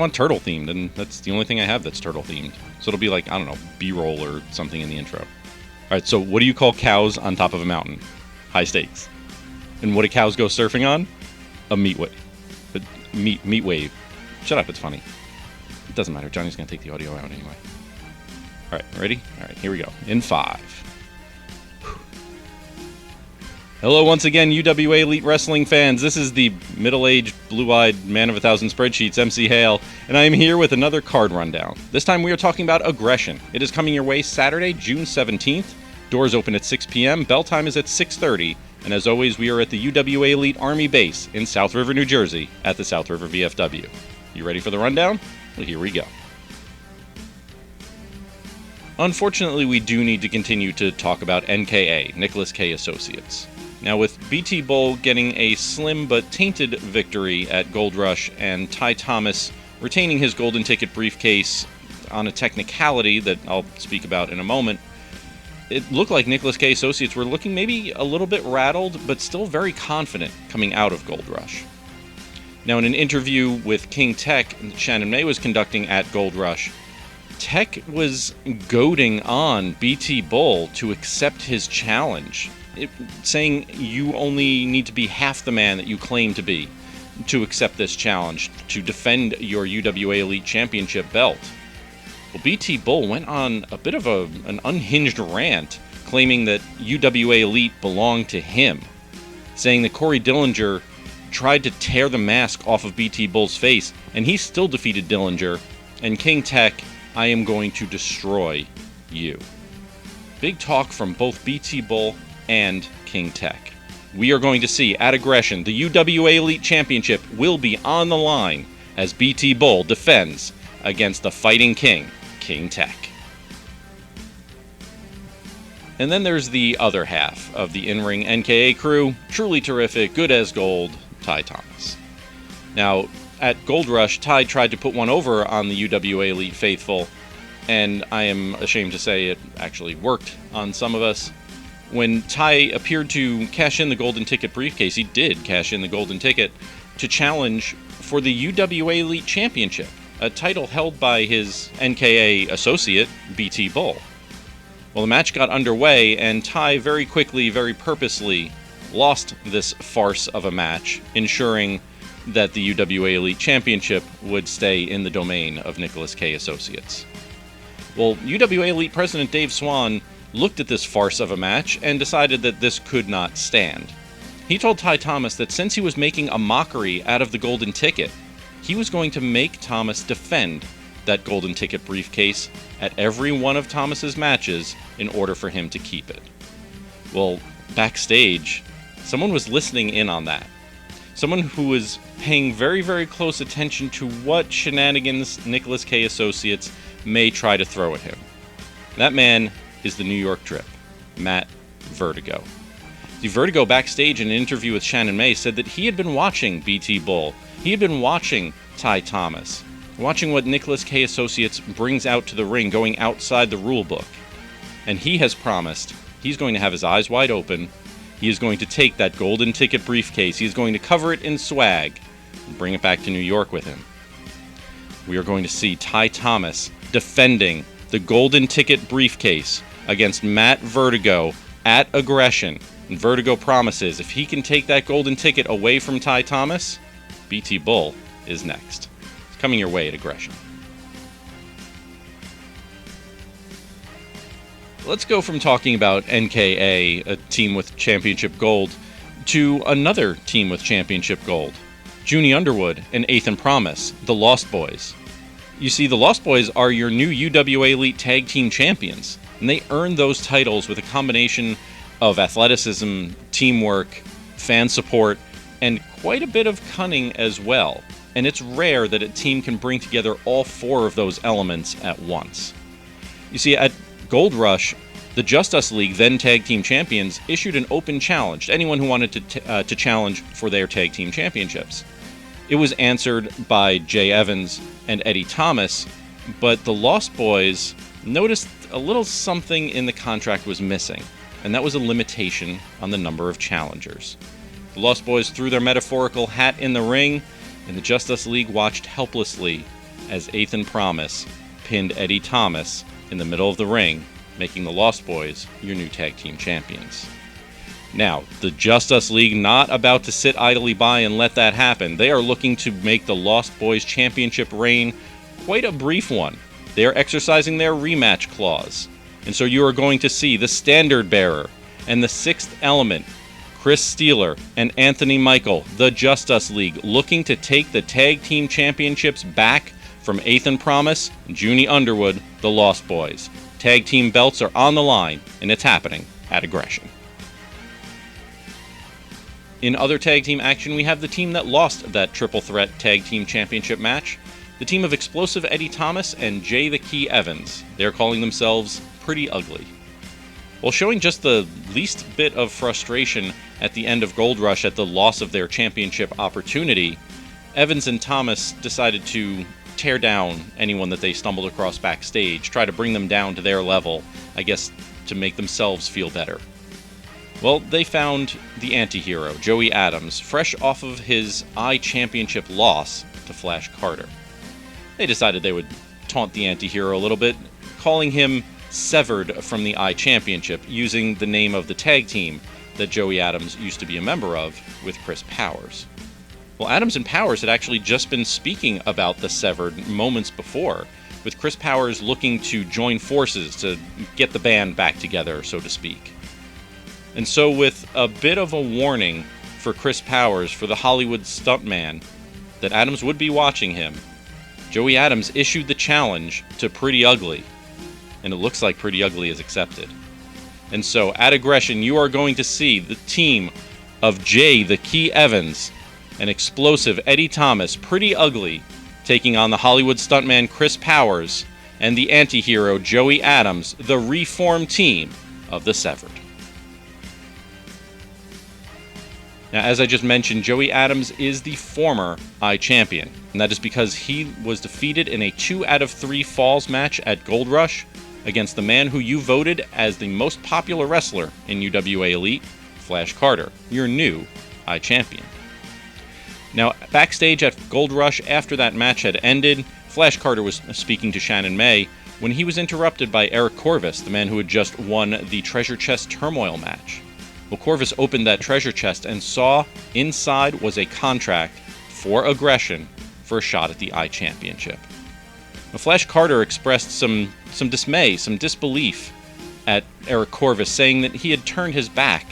want turtle themed, and that's the only thing I have that's turtle themed. So it'll be like, I don't know, B-roll or something in the intro. All right, so what do you call cows on top of a mountain? High stakes. And what do cows go surfing on? A meat wave. Meat wave. Shut up, it's funny. It doesn't matter. Johnny's going to take the audio out anyway. All right, ready? All right, here we go. In 5. Hello once again, UWA Elite Wrestling fans. This is the middle-aged, blue-eyed man of 1,000 spreadsheets, MC Hale, and I am here with another card rundown. This time we are talking about Aggression. It is coming your way Saturday, June 17th. Doors open at 6 p.m., bell time is at 6:30, and as always, we are at the UWA Elite Army Base in South River, New Jersey, at the South River VFW. You ready for the rundown? Well, here we go. Unfortunately, we do need to continue to talk about NKA, Nicholas K. Associates. Now, with BT Bull getting a slim but tainted victory at Gold Rush and Ty Thomas retaining his golden ticket briefcase on a technicality that I'll speak about in a moment, it looked like Nicholas K. Associates were looking maybe a little bit rattled, but still very confident coming out of Gold Rush. Now, in an interview with King Tech that Shannon May was conducting at Gold Rush, Tech was goading on BT Bull to accept his challenge, saying you only need to be half the man that you claim to be to accept this challenge, to defend your UWA Elite Championship belt. Well, BT Bull went on a bit of an unhinged rant, claiming that UWA Elite belonged to him, saying that Corey Dillinger tried to tear the mask off of BT Bull's face, and he still defeated Dillinger, and King Tech, I am going to destroy you. Big talk from both BT Bull and King Tech. We are going to see, at Aggression, the UWA Elite Championship will be on the line as BT Bull defends against the Fighting King, King Tech. And then there's the other half of the in-ring NKA crew, truly terrific, good as gold, Ty Thomas. Now, at Gold Rush, Ty tried to put one over on the UWA Elite faithful, and I am ashamed to say it actually worked on some of us. When Ty appeared to cash in the golden ticket briefcase, he did cash in the golden ticket to challenge for the UWA Elite Championship, a title held by his NKA associate, BT Bull. Well, the match got underway, and Ty very quickly, very purposely lost this farce of a match, ensuring that the UWA Elite Championship would stay in the domain of Nicholas K. Associates. Well, UWA Elite President Dave Swan looked at this farce of a match and decided that this could not stand. He told Ty Thomas that since he was making a mockery out of the golden ticket, he was going to make Thomas defend that golden ticket briefcase at every one of Thomas's matches in order for him to keep it. Well, backstage, someone was listening in on that. Someone who was paying very, very close attention to what shenanigans Nicholas K. Associates may try to throw at him. That man is the New York Trip, Matt Vertigo. The Vertigo backstage in an interview with Shannon May said that he had been watching BT Bull. He had been watching Ty Thomas, watching what Nicholas K. Associates brings out to the ring, going outside the rule book. And he has promised he's going to have his eyes wide open. He is going to take that golden ticket briefcase. He is going to cover it in swag and bring it back to New York with him. We are going to see Ty Thomas defending the golden ticket briefcase against Matt Vertigo at Aggression. And Vertigo promises if he can take that golden ticket away from Ty Thomas, BT Bull is next. It's coming your way at Aggression. Let's go from talking about NKA, a team with championship gold, to another team with championship gold. Junie Underwood and Ethan Promise, the Lost Boys. You see, the Lost Boys are your new UWA Elite Tag Team Champions, and they earned those titles with a combination of athleticism, teamwork, fan support, and quite a bit of cunning as well. And it's rare that a team can bring together all four of those elements at once. You see, at Gold Rush, the Just Us League, then Tag Team Champions, issued an open challenge to anyone who wanted to challenge for their Tag Team Championships. It was answered by Jay Evans and Eddie Thomas, but the Lost Boys noticed a little something in the contract was missing, and that was a limitation on the number of challengers. The Lost Boys threw their metaphorical hat in the ring, and the Just Us League watched helplessly as Ethan Promise pinned Eddie Thomas in the middle of the ring, making the Lost Boys your new tag team champions. Now, the Just Us League not about to sit idly by and let that happen. They are looking to make the Lost Boys championship reign quite a brief one. They are exercising their rematch clause. And so you are going to see the Standard Bearer and the Sixth Element, Chris Steeler and Anthony Michael, the Just Us League, looking to take the tag team championships back from Ethan Promise and Junie Underwood, the Lost Boys. Tag team belts are on the line, and it's happening at Aggression. In other tag team action, we have the team that lost that triple threat tag team championship match. The team of Explosive Eddie Thomas and Jay the Key Evans. They're calling themselves Pretty Ugly. While showing just the least bit of frustration at the end of Gold Rush at the loss of their championship opportunity, Evans and Thomas decided to tear down anyone that they stumbled across backstage, try to bring them down to their level, I guess to make themselves feel better. Well, they found the anti-hero, Joey Adams, fresh off of his I-Championship loss to Flash Carter. They decided they would taunt the anti-hero a little bit, calling him severed from the I-Championship, using the name of the tag team that Joey Adams used to be a member of with Chris Powers. Well, Adams and Powers had actually just been speaking about the severed moments before, with Chris Powers looking to join forces to get the band back together, so to speak. And so with a bit of a warning for Chris Powers, for the Hollywood stuntman, that Adams would be watching him, Joey Adams issued the challenge to Pretty Ugly, and it looks like Pretty Ugly is accepted. And so at Aggression, you are going to see the team of Jay the Key Evans and Explosive Eddie Thomas, Pretty Ugly, taking on the Hollywood stuntman Chris Powers and the anti-hero Joey Adams, the reformed team of the Severed. Now, as I just mentioned, Joey Adams is the former I-Champion, and that is because he was defeated in a 2 out of 3 falls match at Gold Rush against the man who you voted as the most popular wrestler in UWA Elite, Flash Carter, your new I-Champion. Now, backstage at Gold Rush, after that match had ended, Flash Carter was speaking to Shannon May when he was interrupted by Eric Corvus, the man who had just won the Treasure Chest Turmoil match. Well, Corvus opened that treasure chest and saw inside was a contract for Aggression for a shot at the I-Championship. Now, Flash Carter expressed some dismay, some disbelief at Eric Corvus, saying that he had turned his back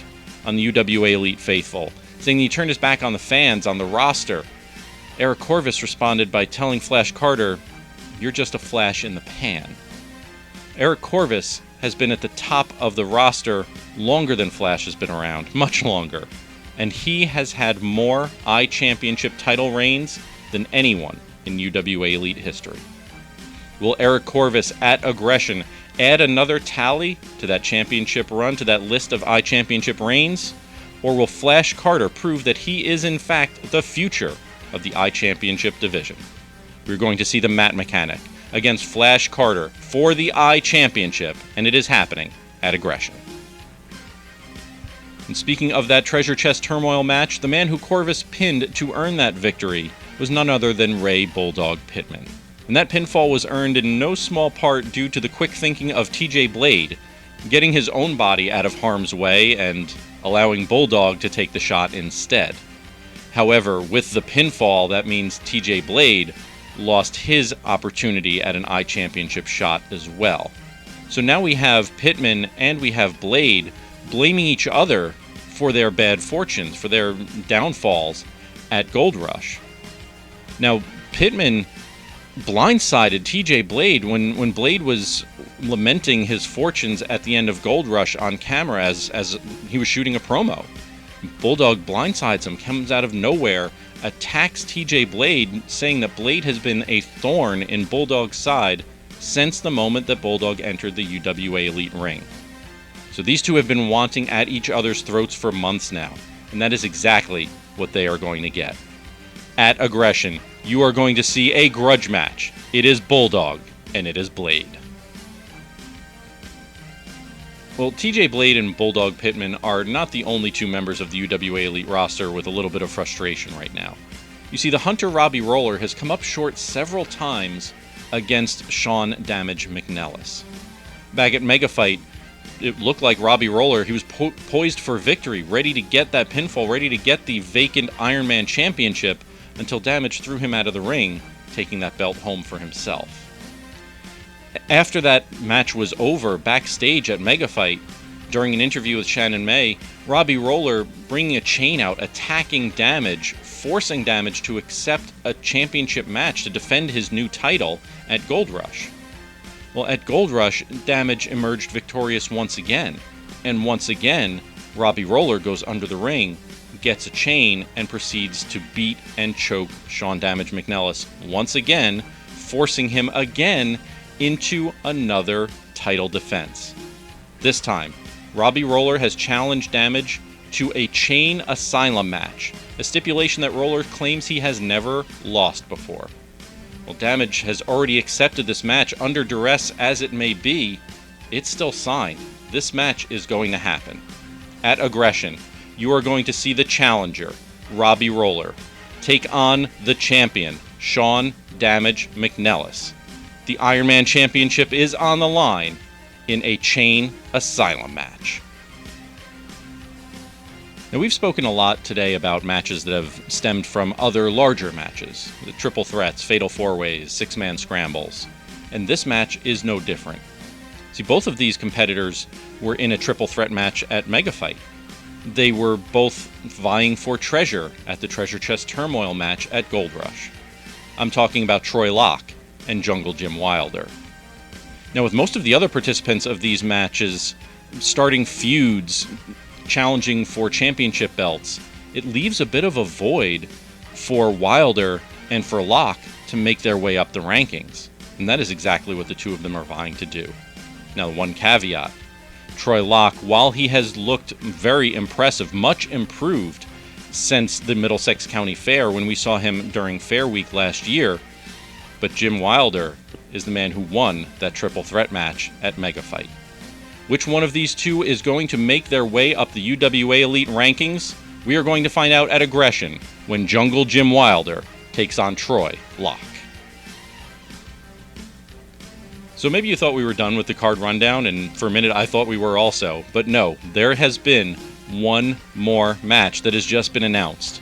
on the UWA Elite faithful, saying that he turned his back on the fans, on the roster. Eric Corvus responded by telling Flash Carter, "You're just a flash in the pan." Eric Corvus has been at the top of the roster longer than Flash has been around, much longer, and he has had more I-Championship title reigns than anyone in UWA Elite history. Will Eric Corvus at Aggression add another tally to that championship run, to that list of I-Championship reigns? Or will Flash Carter prove that he is in fact the future of the I-Championship division? We're going to see the mat mechanic against Flash Carter for the I-Championship, and it is happening at Aggression. And speaking of that Treasure Chest Turmoil match, the man who Corvus pinned to earn that victory was none other than Ray Bulldog Pittman. And that pinfall was earned in no small part due to the quick thinking of TJ Blade, getting his own body out of harm's way and allowing Bulldog to take the shot instead. However, with the pinfall, that means TJ Blade lost his opportunity at an I-Championship shot as well. So now we have Pittman and we have Blade blaming each other for their bad fortunes, for their downfalls at Gold Rush. Now, Pittman blindsided TJ Blade when Blade was lamenting his fortunes at the end of Gold Rush on camera as he was shooting a promo. Bulldog blindsides him, comes out of nowhere, attacks TJ Blade, saying that Blade has been a thorn in Bulldog's side since the moment that Bulldog entered the UWA Elite ring. So these two have been wanting at each other's throats for months now, and that is exactly what they are going to get. At Aggression, you are going to see a grudge match. It is Bulldog, and it is Blade. Well, TJ Blade and Bulldog Pittman are not the only two members of the UWA Elite roster with a little bit of frustration right now. You see, the Hunter Robbie Roller has come up short several times against Sean Damage McNellis. Back at Mega Fight, it looked like Robbie Roller, he was poised for victory, ready to get that pinfall, ready to get the vacant Iron Man Championship, until Damage threw him out of the ring, taking that belt home for himself. After that match was over, backstage at Mega Fight, during an interview with Shannon May, Robbie Roller bringing a chain out, attacking Damage, forcing Damage to accept a championship match to defend his new title at Gold Rush. Well, at Gold Rush, Damage emerged victorious once again. And once again, Robbie Roller goes under the ring, gets a chain, and proceeds to beat and choke Sean Damage McNellis once again, forcing him again into another title defense. This time, Robbie Roller has challenged Damage to a Chain Asylum match, a stipulation that Roller claims he has never lost before. Well, Damage has already accepted this match under duress as it may be. It's still signed. This match is going to happen. At Aggression, you are going to see the challenger, Robbie Roller, take on the champion, Sean Damage McNellis. The Iron Man Championship is on the line in a Chain Asylum match. Now, we've spoken a lot today about matches that have stemmed from other larger matches, the triple threats, fatal four-ways, six-man scrambles, and this match is no different. See, both of these competitors were in a triple threat match at Mega Fight. They were both vying for treasure at the Treasure Chest Turmoil match at Gold Rush. I'm talking about Troy Locke and Jungle Jim Wilder. Now, with most of the other participants of these matches starting feuds, challenging for championship belts, it leaves a bit of a void for Wilder and for Locke to make their way up the rankings. And that is exactly what the two of them are vying to do. Now, one caveat. Troy Locke, while he has looked very impressive, much improved since the Middlesex County Fair when we saw him during Fair Week last year, but Jim Wilder is the man who won that triple threat match at Mega Fight. Which one of these two is going to make their way up the UWA Elite rankings? We are going to find out at Aggression when Jungle Jim Wilder takes on Troy Locke. So maybe you thought we were done with the card rundown, and for a minute I thought we were also, but no, there has been one more match that has just been announced.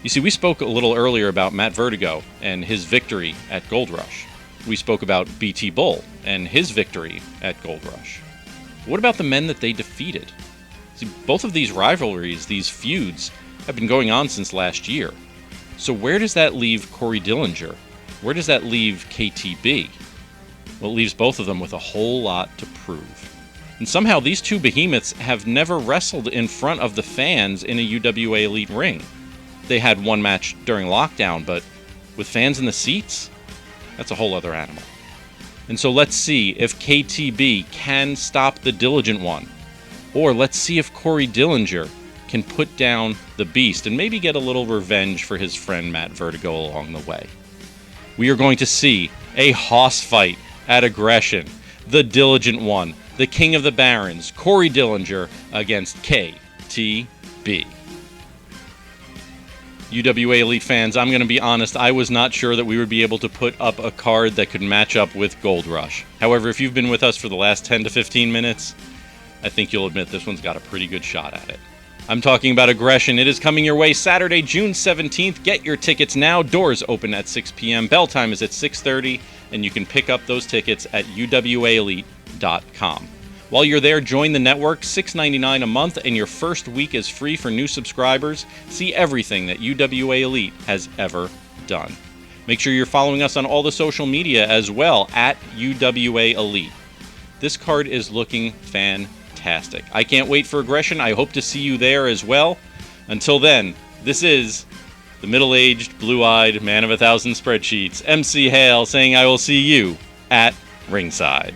You see, we spoke a little earlier about Matt Vertigo and his victory at Gold Rush. We spoke about BT Bull and his victory at Gold Rush. What about the men that they defeated? See, both of these rivalries, these feuds, have been going on since last year. So where does that leave Corey Dillinger? Where does that leave KTB? Well, it leaves both of them with a whole lot to prove. And somehow these two behemoths have never wrestled in front of the fans in a UWA Elite ring. They had one match during lockdown, but with fans in the seats, that's a whole other animal. And so let's see if KTB can stop the Diligent One. Or let's see if Corey Dillinger can put down the Beast and maybe get a little revenge for his friend Matt Vertigo along the way. We are going to see a hoss fight at Aggression. The Diligent One, the King of the Barons, Corey Dillinger against KTB. UWA Elite fans, I'm going to be honest, I was not sure that we would be able to put up a card that could match up with Gold Rush. However, if you've been with us for the last 10 to 15 minutes, I think you'll admit this one's got a pretty good shot at it. I'm talking about Aggression. It is coming your way Saturday, June 17th. Get your tickets now. Doors open at 6 p.m. Bell time is at 6:30, and you can pick up those tickets at uwaelite.com. While you're there, join the network, $6.99 a month, and your first week is free for new subscribers. See everything that UWA Elite has ever done. Make sure you're following us on all the social media as well, at UWA Elite. This card is looking fantastic. I can't wait for Aggression. I hope to see you there as well. Until then, this is the middle-aged, blue-eyed man of 1,000 spreadsheets, MC Hale, saying I will see you at ringside.